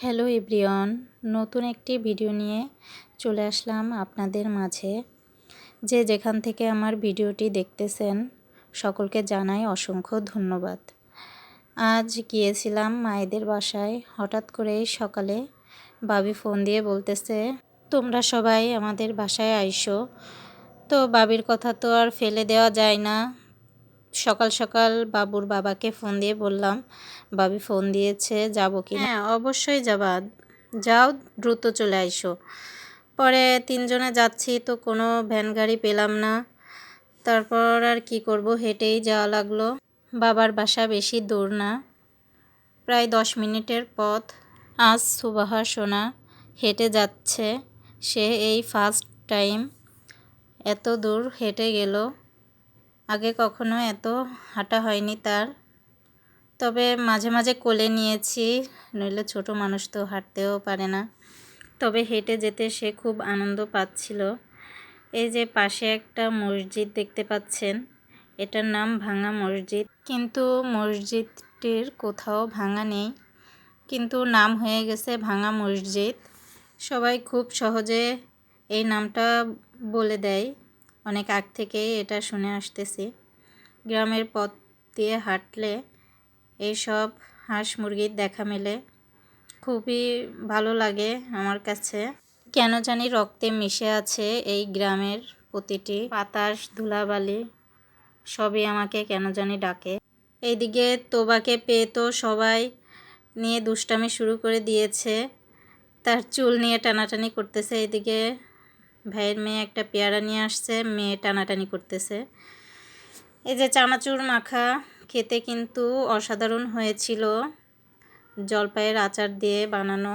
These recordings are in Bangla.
হ্যালো এভরিওয়ান, নতুন একটি ভিডিও নিয়ে চলে আসলাম আপনাদের মাঝে। যে যেখান থেকে আমার ভিডিওটি দেখতেছেন সকলকে জানাই অসংখ্য ধন্যবাদ। আজ গিয়েছিলাম মায়েদের বাসায়। হঠাৎ করেই সকালে বাবি ফোন দিয়ে বলতেছে, তোমরা সবাই আমাদের বাসায় আইসো। তো বাবির কথা তো আর ফেলে দেওয়া যায় না। সকাল সকাল বাবুর বাবাকে ফোন দিয়ে বললাম, বাবি ফোন দিয়েছে, যাব কি? হ্যাঁ, অবশ্যই যাবা, যাও, দ্রুত চলে আইসো। পরে তিনজনে যাচ্ছি তো কোনো ভ্যান গাড়ি পেলাম না। তারপর আর কি করব, হেঁটেই যাওয়া লাগলো। বাবার বাসা বেশি দূর না, প্রায় 10 মিনিটের পথ। আজ সুবাহা সোনা হেঁটে যাচ্ছে। সে এই ফার্স্ট টাইম এত দূর হেঁটে গেল। আগে কখনো এত হাঁটা হয়নি তার। তবে মাঝে মাঝে কোলে নিয়েছি, নইলে ছোট মানুষ তো হাঁটতেও পারে না। তবে হেঁটে যেতে সে খুব আনন্দ পাচ্ছিল। এই যে পাশে একটা মসজিদ দেখতে পাচ্ছেন, এটার নাম ভাঙা মসজিদ, কিন্তু মসজিদটির কোথাও ভাঙা নেই, কিন্তু নাম হয়ে গেছে ভাঙা মসজিদ। সবাই খুব সহজে এই নামটা বলে দেয়, অনেক আগ থেকেই এটা শুনে আসতেছি। গ্রামের পথ দিয়ে হাঁটলে এইসব হাঁস মুরগির দেখা মেলে, খুবই ভালো লাগে আমার কাছে। কেন জানি রক্তে মিশে আছে এই গ্রামের প্রতিটি বাতাস, ধুলাবালি সবই আমাকে কেন জানি ডাকে। এইদিকে তোবাকে পেয়ে তো সবাই নিয়ে দুষ্টামি শুরু করে দিয়েছে, তার চুল নিয়ে টানাটানি করতেছে। এইদিকে ভাইয়ের মেয়ে একটা পেয়ারা নিয়ে আসছে, মেয়ে টানাটানি করতেছে। এই যে চানাচুর মাখা খেতে কিন্তু অসাধারণ হয়েছিল, জলপাইয়ের আচার দিয়ে বানানো,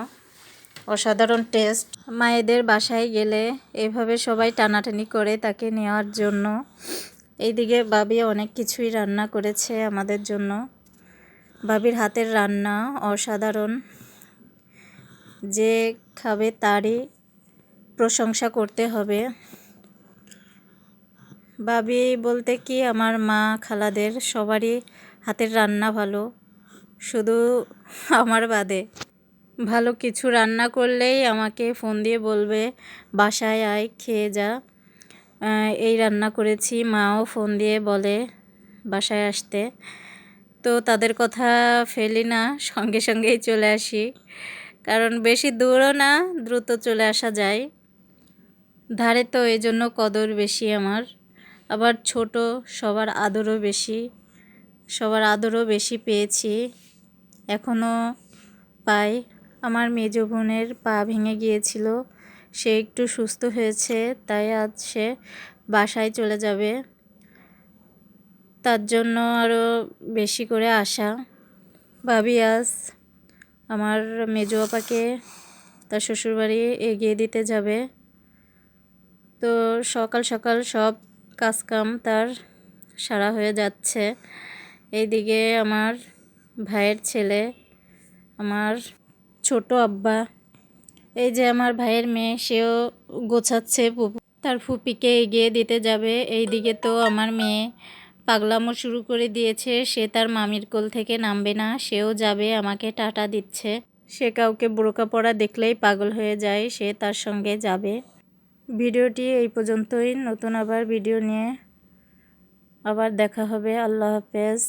অসাধারণ টেস্ট। মায়েদের বাসায় গেলে এভাবে সবাই টানাটানি করে তাকে নেওয়ার জন্য। এইদিকে বাবি অনেক কিছুই রান্না করেছে আমাদের জন্য। বাবির হাতের রান্না অসাধারণ, যে খাবে তারই প্রশংসা করতে হবে। বাবি বলতে কি, আমার মা খালাদের সবারই হাতের রান্না ভালো, শুধু আমার বাদে। ভালো কিছু রান্না করলেই আমাকে ফোন দিয়ে বলবে, বাসায় আয়, খেয়ে যা, এই রান্না করেছি। মাও ফোন দিয়ে বলে বাসায় আসতে। তো তাদের কথা ফেলি না, সঙ্গে সঙ্গেই চলে আসি, কারণ বেশি দূরও না, দ্রুত চলে আসা যায়। ধারে তো এই জন্য কদর বেশি আমার। আবার ছোট, সবার আদরও বেশি, সবার আদরও বেশি পেয়েছি, এখনও পাই। আমার মেজ বোনের পা ভেঙে গিয়েছিল, সে একটু সুস্থ হয়েছে, তাই আজ সে বাসায় চলে যাবে। তার জন্য আরও বেশি করে আশা। ভাবি আজ আমার মেজ আপাকে তার শ্বশুরবাড়ি এগিয়ে দিতে যাবে। তো সকাল সকাল সব কাজকাম তার সারা হয়ে যাচ্ছে। এইদিকে আমার ভাইয়ের ছেলে, আমার ছোট আব্বা, এই যে আমার ভাইয়ের মেয়ে, সেও গোছাচ্ছে, তার ফুপিকে এগিয়ে দিতে যাবে। এইদিকে তো আমার মেয়ে পাগলামো শুরু করে দিয়েছে, সে তার মামির কোল থেকে নামবে না, সেও যাবে, আমাকে টাটা দিচ্ছে। সে কাউকে বোরকা পরা দেখলেই পাগল হয়ে যায়, সে তার সঙ্গে যাবে। ভিডিওটি এই পর্যন্তই। নতুন আবার ভিডিও নিয়ে আবার দেখা হবে। আল্লাহ হাফেজ।